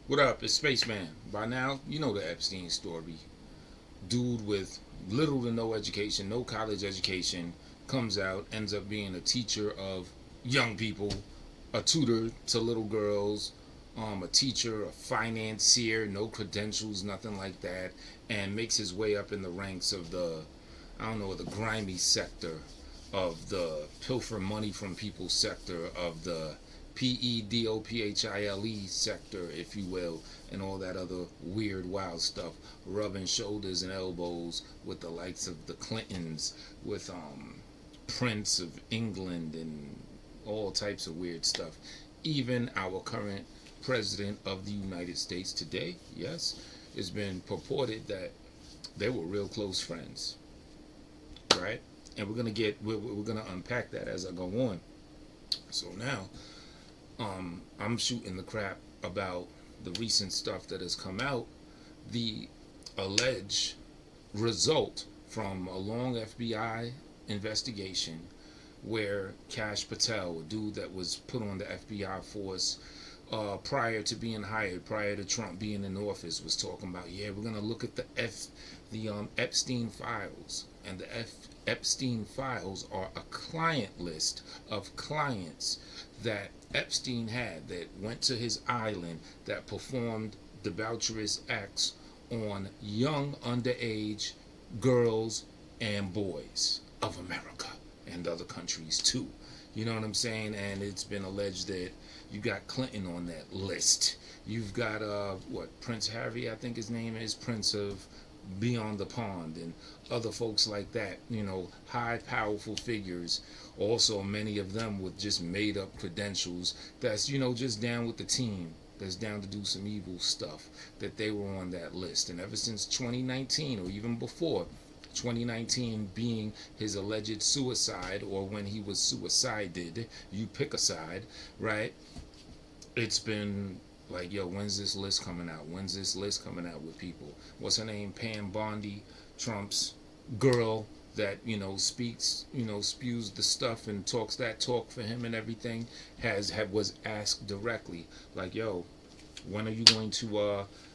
What up? It's Spaceman. By now, you know the Epstein story. Dude with little to no education, no college education, comes out, ends up being a teacher of young people, a tutor to little girls, a teacher, a financier, no credentials, nothing like that, and makes his way up in the ranks of I don't know, the grimy sector of the pilfer money from people sector of the PEDOPHILE sector, if you will, and all that other weird, wild stuff, rubbing shoulders and elbows with the likes of the Clintons, with Prince of England, and all types of weird stuff. Even our current president of the United States today, yes, it's been purported that they were real close friends, right? And we're gonna unpack that as I go on. So now, I'm shooting the crap about the recent stuff that has come out, the alleged result from a long FBI investigation where Cash Patel, a dude that was put on the FBI force prior to being hired, prior to Trump being in office, was talking about, yeah, we're gonna look at the Epstein files, and the Epstein files are a client list of clients that Epstein had that went to his island that performed debaucherous acts on young underage girls and boys of America and other countries too. You know what I'm saying? And it's been alleged that you got Clinton on that list. You've got Prince Harry, I think his name is, Prince of Beyond the Pond, and other folks like that, high powerful figures, also many of them with just made up credentials, that's just down with the team, that's down to do some evil stuff, that they were on that list. And ever since 2019, or even before 2019 being his alleged suicide, or when he was suicided, you pick a side, right? It's been like, yo, when's this list coming out? When's this list coming out with people? What's her name? Pam Bondi, Trump's girl that, speaks, spews the stuff and talks that talk for him and everything, was asked directly, like, yo, when are you going to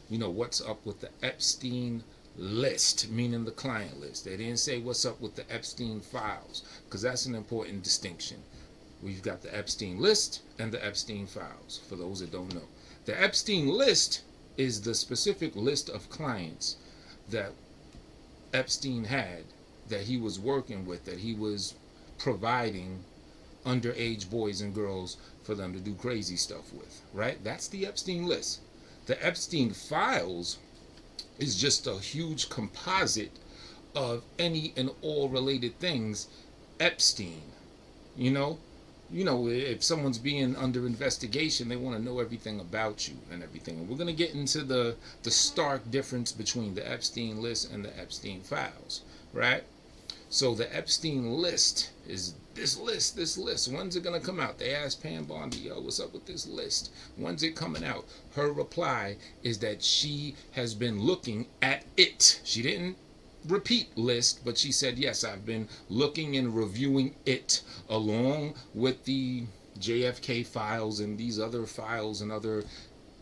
what's up with the Epstein list, meaning the client list. They didn't say what's up with the Epstein files, because that's an important distinction. We've got the Epstein list and the Epstein files, for those that don't know. The Epstein list is the specific list of clients that Epstein had, that he was working with, that he was providing underage boys and girls for them to do crazy stuff with, right? That's the Epstein list. The Epstein files is just a huge composite of any and all related things Epstein. You know, if someone's being under investigation, they want to know everything about you and everything. And we're gonna get into the stark difference between the Epstein list and the Epstein files, right? So the Epstein list is this list, this list. When's it gonna come out? They asked Pam Bondi, yo, what's up with this list? When's it coming out? Her reply is that she has been looking at it. She didn't repeat list, but she said, yes, I've been looking and reviewing it along with the JFK files and these other files and other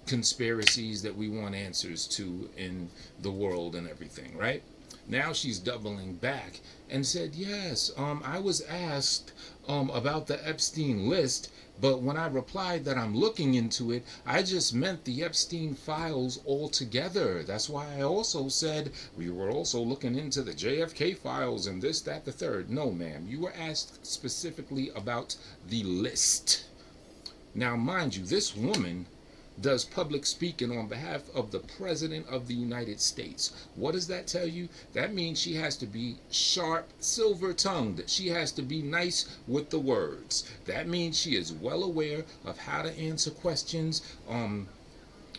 conspiracies that we want answers to in the world and everything, right? Now she's doubling back and said, yes, I was asked about the Epstein list, but when I replied that I'm looking into it, I just meant the Epstein files altogether. That's why I also said we were also looking into the JFK files and this, that, the third. No, ma'am, you were asked specifically about the list. Now, mind you, this woman does public speaking on behalf of the President of the United States. What does that tell you? That means she has to be sharp, silver-tongued. She has to be nice with the words. That means she is well aware of how to answer questions,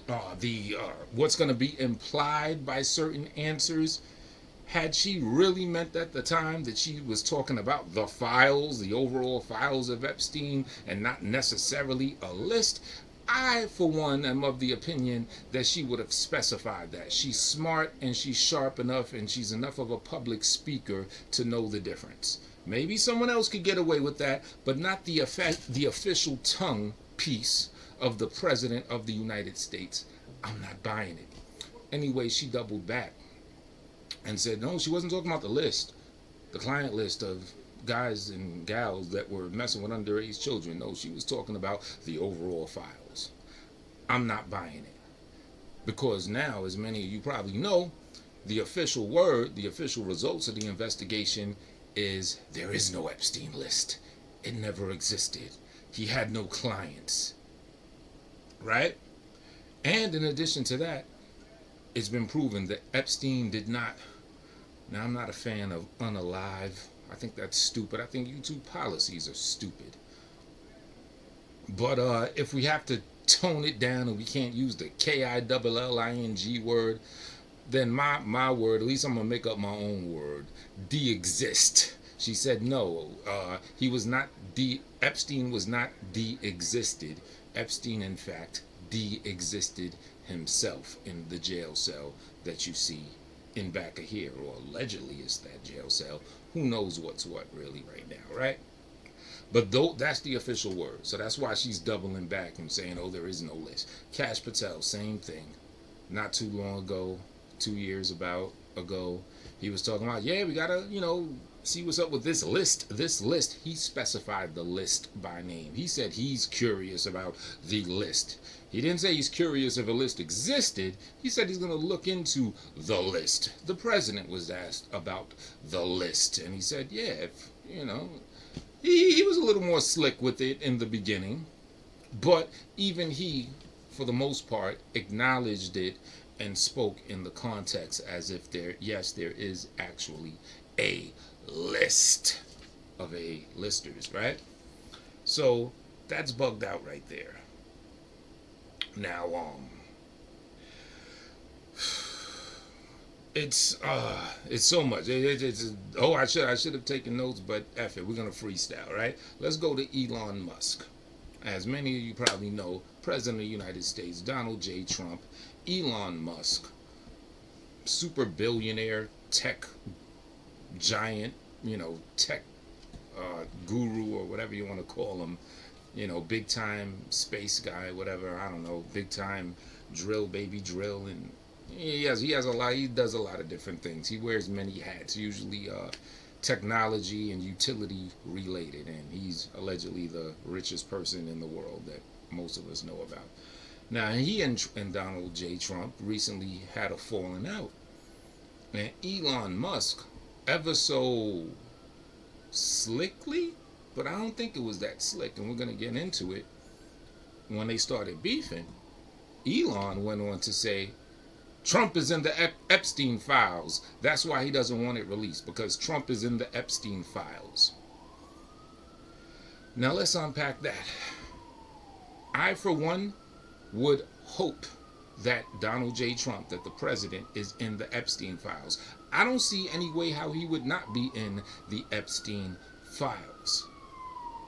what's going to be implied by certain answers. Had she really meant at the time that she was talking about the files, the overall files of Epstein, and not necessarily a list, I, for one, am of the opinion that she would have specified that. She's smart and she's sharp enough and she's enough of a public speaker to know the difference. Maybe someone else could get away with that, but not the official tongue piece of the President of the United States. I'm not buying it. Anyway, she doubled back and said, no, she wasn't talking about the list, the client list of guys and gals that were messing with underage children. No, she was talking about the overall files. I'm not buying it. Because now, as many of you probably know, the official word, the official results of the investigation is there is no Epstein list. It never existed. He had no clients. Right? And in addition to that, it's been proven that Epstein did not. Now, I'm not a fan of unalive. I think that's stupid. I think YouTube policies are stupid. But if we have to tone it down and we can't use the KILLING word, then my word, at least I'm going to make up my own word, de-exist. She said no, he was not Epstein was not de-existed. Epstein, in fact, de-existed himself in the jail cell that you see in back of here, or allegedly is that jail cell. Who knows what's what really right now, right? But that's the official word. So that's why she's doubling back and saying, oh, there is no list. Kash Patel, same thing. Not too long ago, 2 years ago, he was talking about, yeah, we got to, see what's up with this list. This list, he specified the list by name. He said he's curious about the list. He didn't say he's curious if a list existed. He said he's going to look into the list. The president was asked about the list. And he said, yeah, if, he was a little more slick with it in the beginning. But even he, for the most part, acknowledged it and spoke in the context as if there is actually a list of A-listers, right? So that's bugged out right there. Now, it's so much. I should have taken notes, but F it, we're gonna freestyle, right? Let's go to Elon Musk. As many of you probably know, President of the United States, Donald J. Trump, Elon Musk, super billionaire, tech giant, tech guru or whatever you want to call him, big time space guy, whatever, I don't know, big time drill, and he does a lot of different things. He wears many hats, usually technology and utility related, and he's allegedly the richest person in the world that most of us know about. Now, he and Donald J. Trump recently had a falling out, and Elon Musk, ever so slickly, but I don't think it was that slick, and we're going to get into it. When they started beefing, Elon went on to say, Trump is in the Epstein files. That's why he doesn't want it released, because Trump is in the Epstein files. Now let's unpack that. I, for one, would hope that Donald J. Trump, that the president, is in the Epstein files. I don't see any way how he would not be in the Epstein files.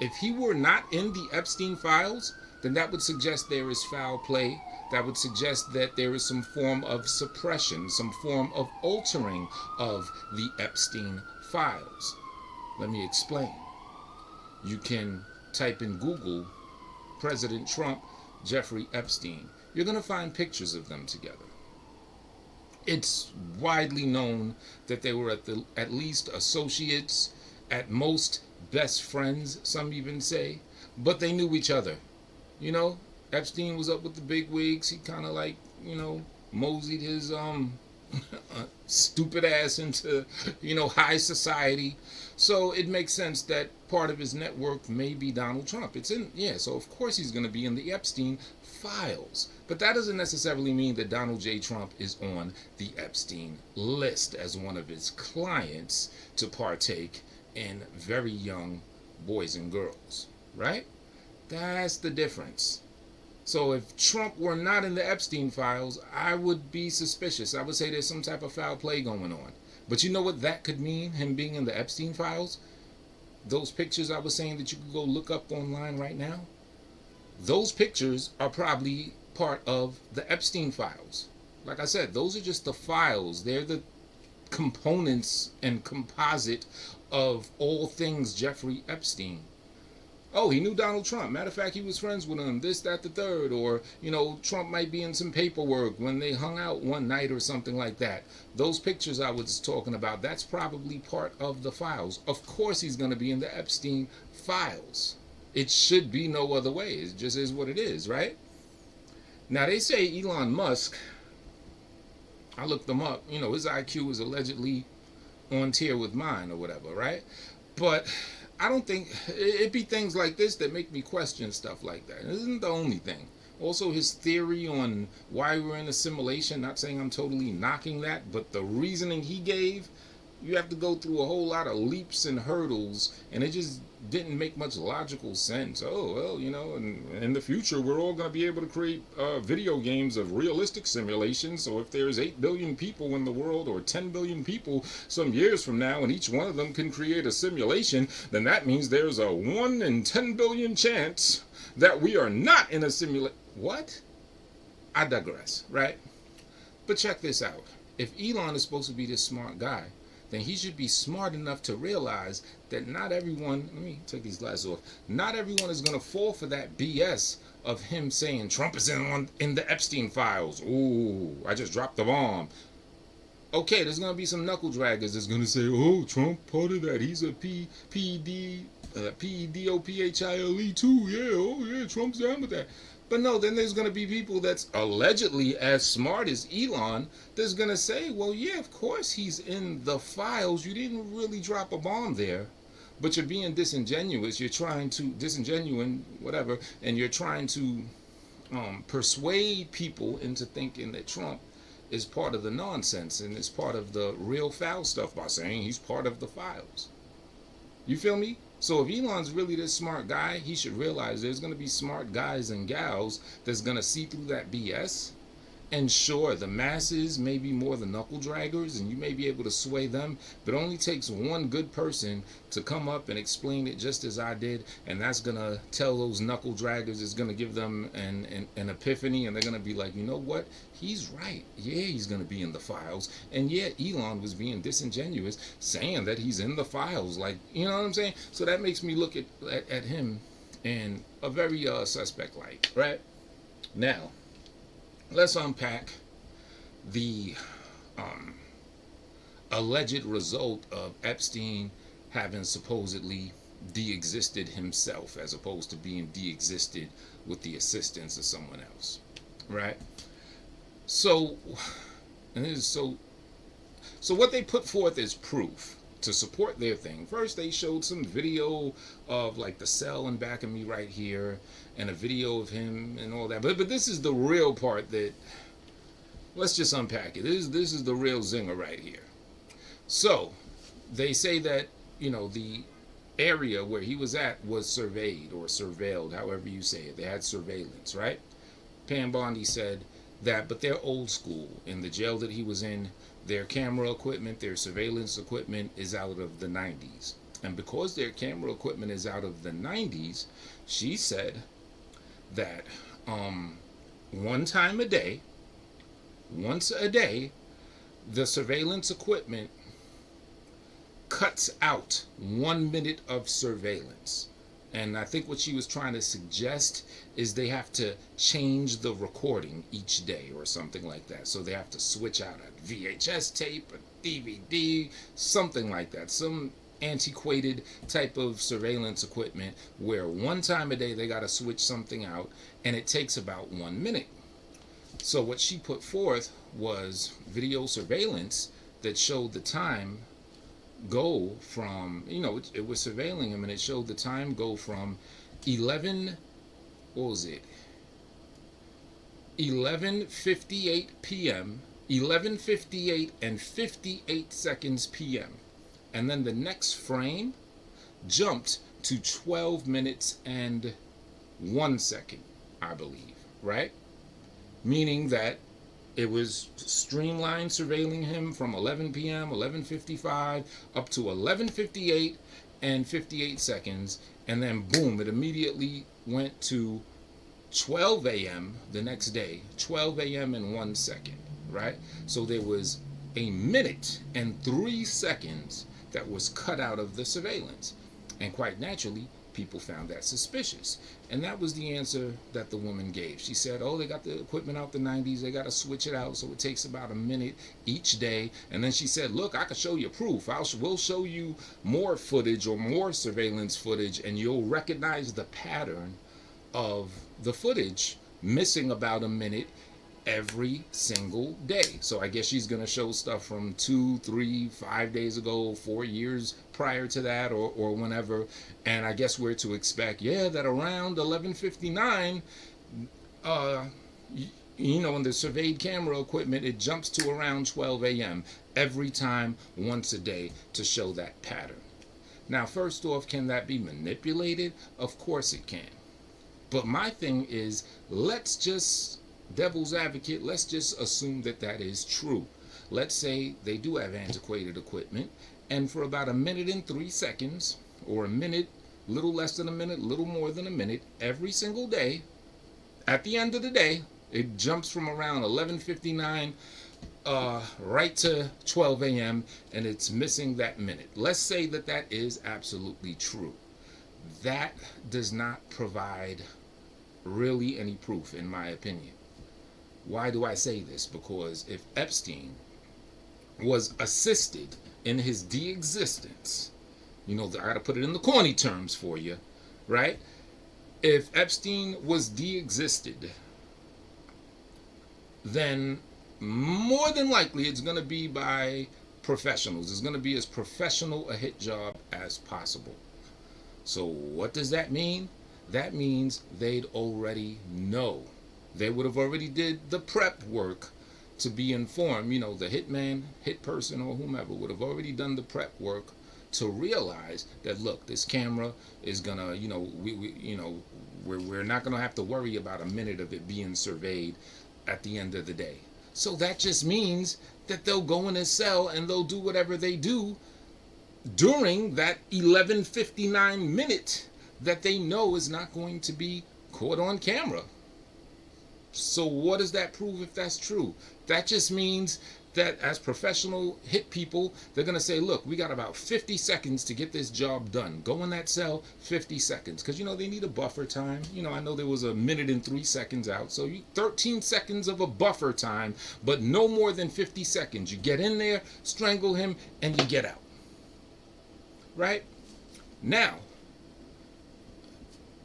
If he were not in the Epstein files, then that would suggest there is foul play. That would suggest that there is some form of suppression, some form of altering of the Epstein files. Let me explain. You can type in Google President Trump, Jeffrey Epstein. You're going to find pictures of them together. It's widely known that they were at least associates, at most best friends, some even say, but they knew each other. Epstein was up with the big wigs. He kind of moseyed his stupid ass into, high society. So it makes sense that part of his network may be Donald Trump. So of course he's going to be in the Epstein files. But that doesn't necessarily mean that Donald J. Trump is on the Epstein list as one of his clients to partake in very young boys and girls, right? That's the difference. So if Trump were not in the Epstein files, I would be suspicious. I would say there's some type of foul play going on. But you know what that could mean, him being in the Epstein files? Those pictures I was saying that you could go look up online right now, those pictures are probably part of the Epstein files. Like I said, those are just the files. They're the components and composite of all things Jeffrey Epstein. Oh, he knew Donald Trump. Matter of fact, he was friends with him, this, that, the third. Or, Trump might be in some paperwork when they hung out one night or something like that. Those pictures I was talking about, that's probably part of the files. Of course he's going to be in the Epstein files. It should be no other way. It just is what it is, right? Now, they say Elon Musk, I looked him up, his IQ is allegedly on tier with mine or whatever, right? But I don't think it be things like this that make me question stuff like that. It isn't the only thing. Also, his theory on why we're in a simulation, not saying I'm totally knocking that, but the reasoning he gave, you have to go through a whole lot of leaps and hurdles, and it just didn't make much logical sense. Oh, well, in the future, we're all going to be able to create video games of realistic simulations. So if there's 8 billion people in the world or 10 billion people some years from now, and each one of them can create a simulation, then that means there's a 1 in 10 billion chance that we are not in a simulation. What? I digress, right? But check this out. If Elon is supposed to be this smart guy, then he should be smart enough to realize that not everyone, let me take these glasses off, not everyone is going to fall for that BS of him saying Trump is in the Epstein files. Ooh, I just dropped the bomb. Okay, there's going to be some knuckle draggers that's going to say, oh, Trump part of that. He's a PEDOPHILE too. Yeah, oh yeah, Trump's down with that. But no, then there's going to be people that's allegedly as smart as Elon that's going to say, well, yeah, of course he's in the files. You didn't really drop a bomb there. But you're being disingenuous. You're trying to, whatever, and you're trying to persuade people into thinking that Trump is part of the nonsense and is part of the real foul stuff by saying he's part of the files. You feel me? So if Elon's really this smart guy, he should realize there's going to be smart guys and gals that's going to see through that BS. And sure, the masses may be more the knuckle draggers, and you may be able to sway them, but it only takes one good person to come up and explain it just as I did, and that's going to tell those knuckle draggers, it's going to give them an epiphany, and they're going to be like, you know what? He's right. Yeah, he's going to be in the files. And yeah, Elon was being disingenuous, saying that he's in the files. Like, you know what I'm saying? So that makes me look at him in a very suspect light, right? Now, let's unpack the alleged result of Epstein having supposedly de-existed himself as opposed to being de-existed with the assistance of someone else, right? So what they put forth is proof to support their thing. First, they showed some video of like the cell in back of me right here, and a video of him and all that. But this is the real part that, let's just unpack it. This is the real zinger right here. So they say that, the area where he was at was surveyed or surveilled, however you say it. They had surveillance, right? Pam Bondi said that, but they're old school. In the jail that he was in, their camera equipment, their surveillance equipment is out of the 90s. And because their camera equipment is out of the 90s, she said that once a day, the surveillance equipment cuts out 1 minute of surveillance. And I think what she was trying to suggest is they have to change the recording each day or something like that. So they have to switch out a VHS tape, a DVD, something like that. Some antiquated type of surveillance equipment where one time a day they got to switch something out, and it takes about 1 minute. So what she put forth was video surveillance that showed the time go from, it was surveilling him, and it showed the time go from 11:58 p.m., 11:58 and 58 seconds p.m. And then the next frame jumped to 12 minutes and 1 second, I believe, right? Meaning that it was streamlined surveilling him from 11 p.m., 11:55 up to 11:58 and 58 seconds. And then boom, it immediately went to 12 a.m. the next day, 12 a.m. and 1 second, right? So there was a minute and 3 seconds that was cut out of the surveillance. And quite naturally, People found that suspicious. And that was the answer that the woman gave. She said, oh, they got the equipment out the 90s. They got to switch it out. So it takes about a minute each day. And then she said, look, I can show you proof. We'll show you more footage or more surveillance footage, and you'll recognize the pattern of the footage missing about a minute every single day. So I guess she's going to show stuff from 2, 3, 5 days ago, 4 years prior to that, or whenever. And I guess we're to expect, that around 11:59, in the surveyed camera equipment, it jumps to around 12 a.m. every time, once a day, to show that pattern. Now, first off, can that be manipulated? Of course it can. But my thing is, let's just, devil's advocate, let's just assume that that is true. Let's say they do have antiquated equipment, and for about a minute and 3 seconds, or a minute, little less than a minute, little more than a minute, every single day, at the end of the day, it jumps from around 11:59 right to 12 a.m. and it's missing that minute. Let's say that that is absolutely true. That does not provide really any proof, in my opinion. Why do I say this? Because if Epstein was assisted in his de-existence, I got to put it in the corny terms for you, right? If Epstein was de-existed, then more than likely it's going to be by professionals. It's going to be as professional a hit job as possible. So what does that mean? That means they'd already know. They would have already did the prep work to be informed. The hitman, hit person, or whomever would have already done the prep work to realize that, look, this camera is gonna, we're not gonna have to worry about a minute of it being surveyed at the end of the day. So that just means that they'll go in a cell and they'll do whatever they do during that 11:59 minute that they know is not going to be caught on camera. So what does that prove if that's true? That just means that as professional hit people, they're going to say, look, we got about 50 seconds to get this job done. Go in that cell, 50 seconds. Because, they need a buffer time. I know there was a minute and 3 seconds out. So 13 seconds of a buffer time, but no more than 50 seconds. You get in there, strangle him, and you get out. Right? Now,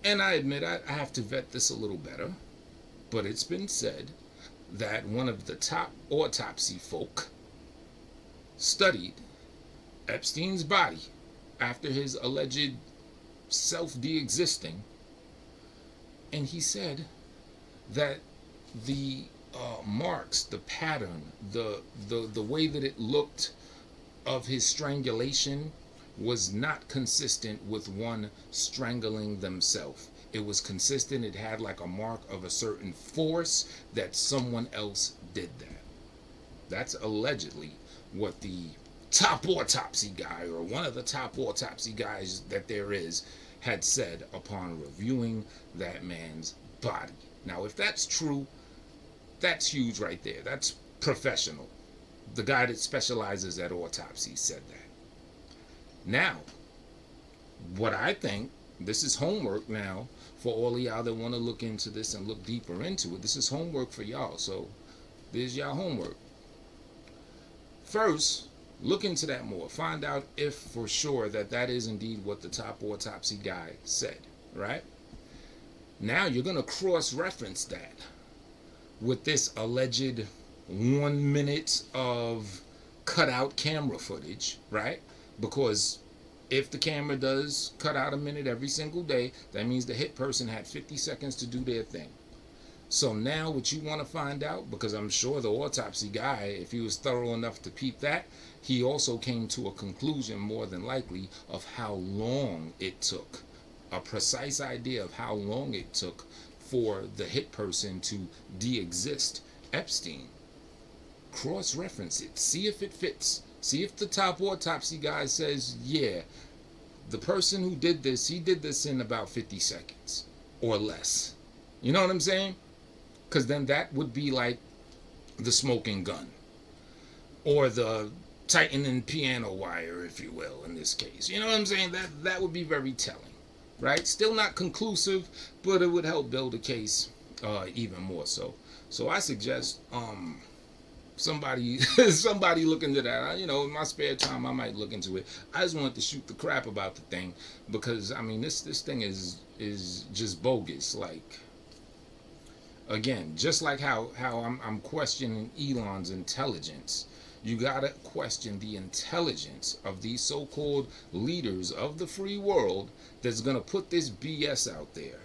and I admit I have to vet this a little better, but it's been said that one of the top autopsy folk studied Epstein's body after his alleged self-de-existing, and he said that the marks, the pattern, the way that it looked of his strangulation was not consistent with one strangling themselves. It was consistent. It had like a mark of a certain force that someone else did that. That's allegedly what the top autopsy guy, or one of the top autopsy guys that there is, had said upon reviewing that man's body. Now, if that's true, that's huge right there. That's professional. The guy that specializes at autopsy said that. Now, what I think, this is homework now for all of y'all that want to look into this and look deeper into it. This is homework for y'all. So there's y'all homework. First, look into that more. Find out if for sure that is indeed what the top autopsy guy said, right? Now you're going to cross-reference that with this alleged 1 minute of cut-out camera footage, right? Because if the camera does cut out a minute every single day, that means the hit person had 50 seconds to do their thing. So now what you want to find out, because I'm sure the autopsy guy, if he was thorough enough to peep that, he also came to a conclusion more than likely of how long it took, a precise idea of how long it took for the hit person to de-exist Epstein. Cross-reference it. See if it fits. See if the top autopsy guy says, yeah, the person who did this, he did this in about 50 seconds or less. You know what I'm saying? Because then that would be like the smoking gun or the tightening piano wire, if you will, in this case. You know what I'm saying? That would be very telling. right? Still not conclusive, but it would help build a case even more so. So I suggest somebody somebody look into that. In my spare time, I might look into it. I just wanted to shoot the crap about the thing because I mean this thing is just bogus. Like again, just like how I'm questioning Elon's intelligence. You gotta question the intelligence of these so-called leaders of the free world that's gonna put this BS out there.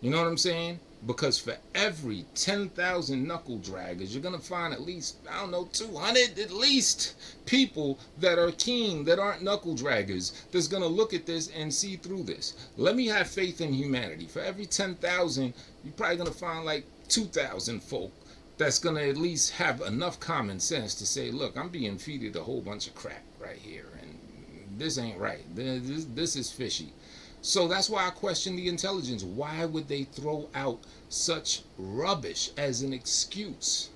You know what I'm saying? Because for every 10,000 knuckle draggers, you're going to find at least, I don't know, 200 at least people that are keen, that aren't knuckle draggers, that's going to look at this and see through this. Let me have faith in humanity. For every 10,000, you're probably going to find like 2,000 folk that's going to at least have enough common sense to say, look, I'm being fed a whole bunch of crap right here, and this ain't right. This is fishy. So that's why I question the intelligence. Why would they throw out such rubbish as an excuse?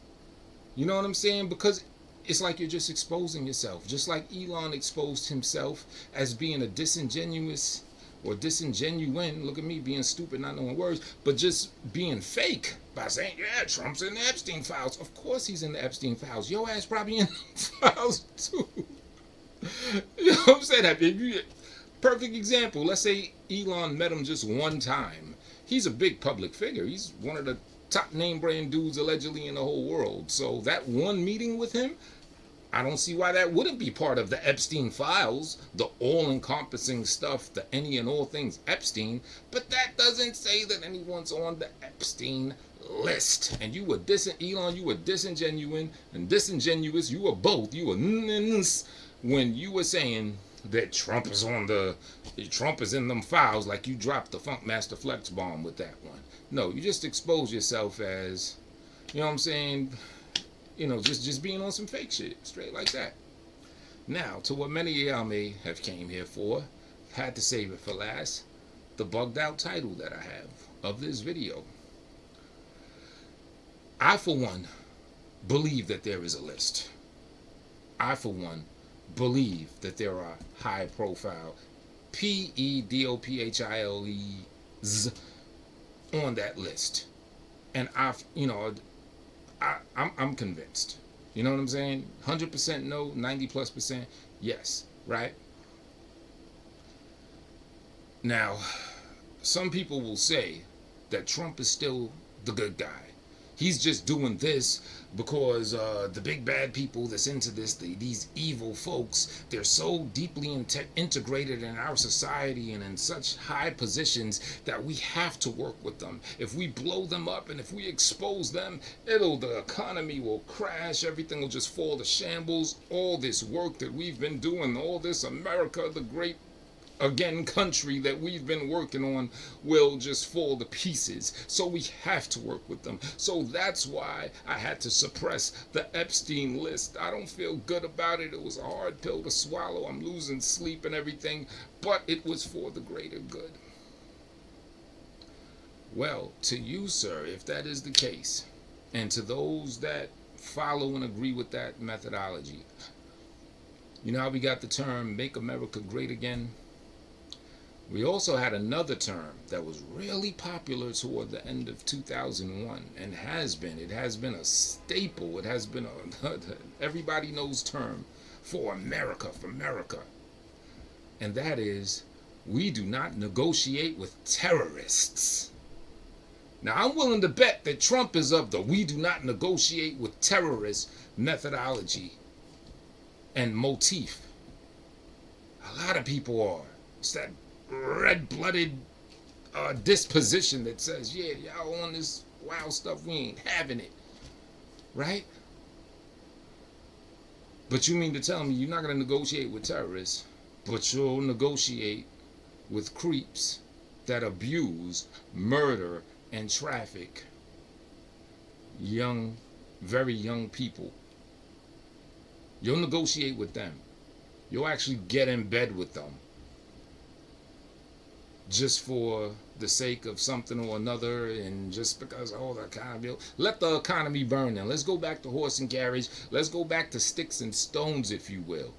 You know what I'm saying? Because it's like you're just exposing yourself. Just like Elon exposed himself as being a disingenuous or disingenuine. Look at me being stupid, not knowing words, but just being fake by saying, yeah, Trump's in the Epstein files. Of course he's in the Epstein files. Your ass probably in the files too. You know what I'm saying? Perfect example. Let's say Elon met him just one time. He's a big public figure. He's one of the top name brand dudes allegedly in the whole world. So that one meeting with him, I don't see why that wouldn't be part of the Epstein files, the all-encompassing stuff, the any and all things Epstein. But that doesn't say that anyone's on the Epstein list. And you were Elon, you were disingenuous and disingenuous. You were both. You were when you were saying that Trump is in them files, like you dropped the Funk Master Flex bomb with that one. No, you just expose yourself as, you know what I'm saying, just being on some fake shit, straight like that. Now, to what many of y'all may have came here for, had to save it for last, the bugged out title that I have of this video. I, for one, believe that there is a list. I, for one, believe that there are high profile pedophiles on that list, and I'm convinced. You know what I'm saying? 100% no, 90+% yes, right? Now, some people will say that Trump is still the good guy. He's just doing this because the big bad people that's into this, these evil folks, they're so deeply integrated in our society and in such high positions that we have to work with them. If we blow them up and if we expose them, the economy will crash, everything will just fall to shambles. All this work that we've been doing, all this America, the great country that we've been working on will just fall to pieces. So we have to work with them. So that's why I had to suppress the Epstein list. I don't feel good about it. It was a hard pill to swallow. I'm losing sleep and everything, but it was for the greater good. Well, to you, sir, if that is the case, and to those that follow and agree with that methodology, you know how we got the term "Make America Great Again"? We also had another term that was really popular toward the end of 2001 and it has been a staple. It has been everybody knows term for America, and that is, we do not negotiate with terrorists. Now, I'm willing to bet that Trump is of the we do not negotiate with terrorists methodology and motif. A lot of people are. It's that red-blooded disposition that says, yeah, y'all on this wild stuff, we ain't having it, right? But you mean to tell me you're not going to negotiate with terrorists, but you'll negotiate with creeps that abuse, murder, and traffic very young people. You'll negotiate with them. You'll actually get in bed with them, just for the sake of something or another, and just because, the economy, let the economy burn then. Let's go back to horse and carriage. Let's go back to sticks and stones, if you will.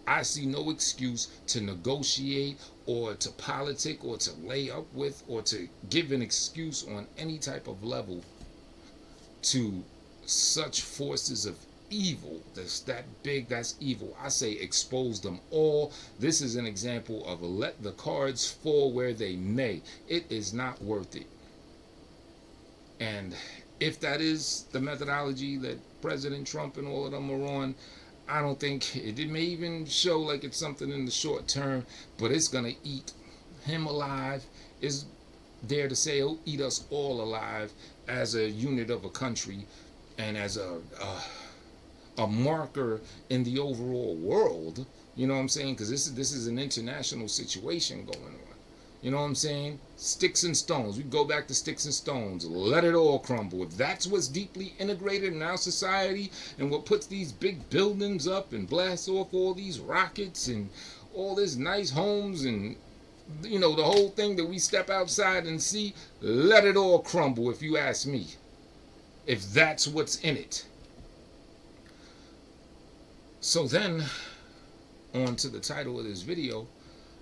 I see no excuse to negotiate or to politic or to lay up with or to give an excuse on any type of level to such forces of evil that's that big, that's evil. I say expose them all. This is an example of let the cards fall where they may. It is not worth it. And if that is the methodology that President Trump and all of them are on, I don't think it may even show like it's something in the short term, but it's going to eat him alive. Is dare to say it'll eat us all alive as a unit of a country and as a marker in the overall world. You know what I'm saying? Because this is an international situation going on. You know what I'm saying? Sticks and stones. We go back to sticks and stones. Let it all crumble. If that's what's deeply integrated in our society and what puts these big buildings up and blasts off all these rockets and all this nice homes and, you know, the whole thing that we step outside and see, let it all crumble if you ask me. If that's what's in it. So then, on to the title of this video,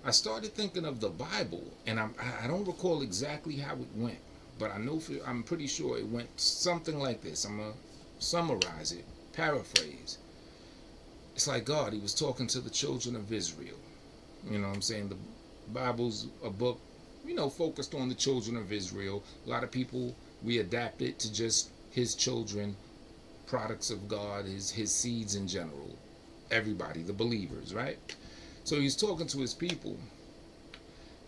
I started thinking of the Bible, and I don't recall exactly how it went, but I'm pretty sure it went something like this. I'm going to summarize it, paraphrase. It's like God, he was talking to the children of Israel. You know what I'm saying? The Bible's a book, you know, focused on the children of Israel. A lot of people, we adapt it to just his children, products of God, his seeds in general. Everybody, the believers, right? So he's talking to his people,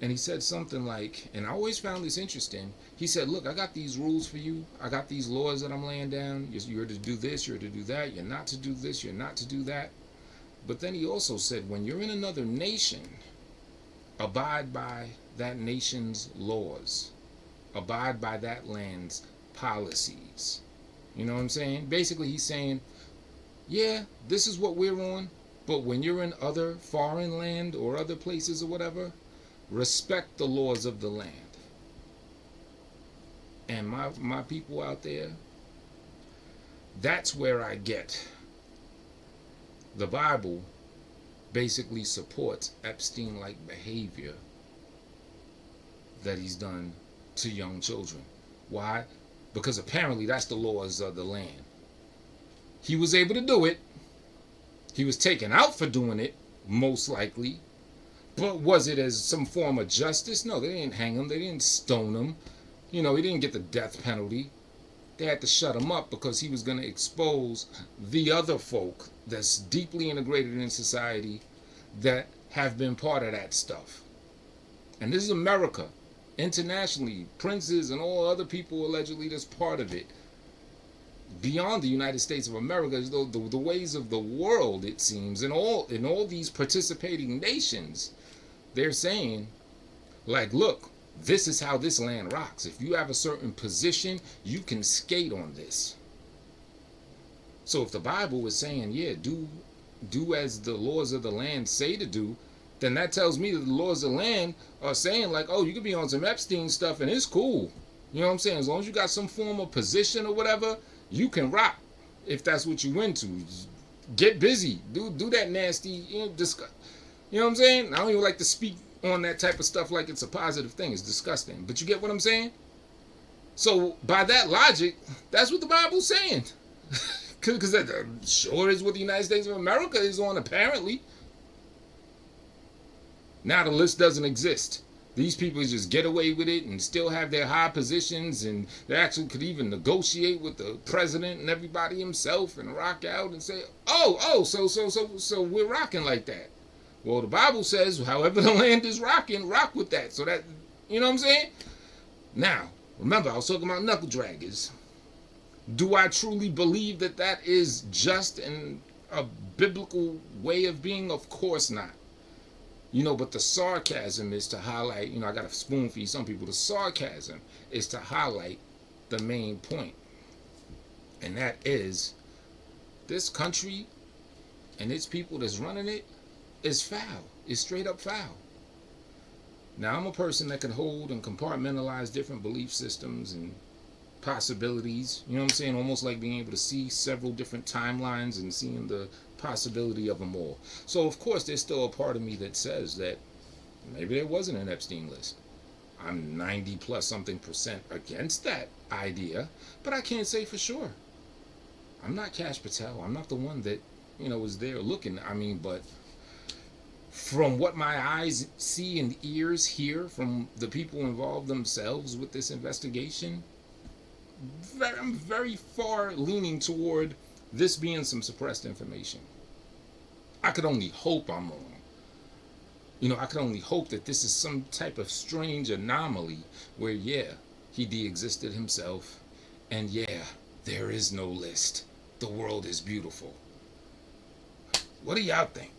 and he said something like, and I always found this interesting, he said, look, I got these rules for you. I got these laws that I'm laying down. You're to do this, you're to do that. You're not to do this, you're not to do that. But then he also said, when you're in another nation, abide by that nation's laws. Abide by that land's policies. You know what I'm saying? Basically, he's saying, yeah, this is what we're on. But when you're in other foreign land or other places or whatever, respect the laws of the land. And my people out there, that's where I get the Bible basically supports Epstein-like behavior that he's done to young children. Why? Because apparently that's the laws of the land. He was able to do it. He was taken out for doing it, most likely. But was it as some form of justice? No, they didn't hang him. They didn't stone him. You know, he didn't get the death penalty. They had to shut him up because he was going to expose the other folk that's deeply integrated in society that have been part of that stuff. And this is America. Internationally, princes and all other people allegedly that's part of it. Beyond the United States of America, as though the ways of the world, it seems, in all these participating nations, they're saying, like, look, this is how this land rocks. If you have a certain position, you can skate on this. So if the Bible is saying, yeah, do as the laws of the land say to do, then that tells me that the laws of the land are saying, like, oh, you could be on some Epstein stuff and it's cool. You know what I'm saying? As long as you got some form of position or whatever, you can rock if that's what you into. Get busy. Do that nasty, you know what I'm saying? I don't even like to speak on that type of stuff like it's a positive thing. It's disgusting. But you get what I'm saying? So by that logic, that's what the Bible's saying. Because that sure is what the United States of America is on, apparently. Now the list doesn't exist. These people just get away with it and still have their high positions, and they actually could even negotiate with the president and everybody himself and rock out and say, so we're rocking like that. Well, the Bible says, however the land is rocking, rock with that. So that, you know what I'm saying? Now, remember, I was talking about knuckle draggers. Do I truly believe that that is just and a biblical way of being? Of course not. You know, but the sarcasm is to highlight, you know, I got to spoon feed some people. The sarcasm is to highlight the main point. And that is, this country and its people that's running it is foul. It's straight up foul. Now, I'm a person that can hold and compartmentalize different belief systems and possibilities. You know what I'm saying? Almost like being able to see several different timelines and seeing the possibility of them all. So of course there's still a part of me that says that maybe there wasn't an Epstein list. I'm 90 plus something percent against that idea, but I can't say for sure. I'm not Cash Patel. I'm not the one that, was there looking. I mean, but from what my eyes see and ears hear from the people involved themselves with this investigation, I'm very far leaning toward this being some suppressed information. I could only hope I'm wrong. I could only hope that this is some type of strange anomaly where, yeah, he de-existed himself, and yeah, there is no list. The world is beautiful. What do y'all think?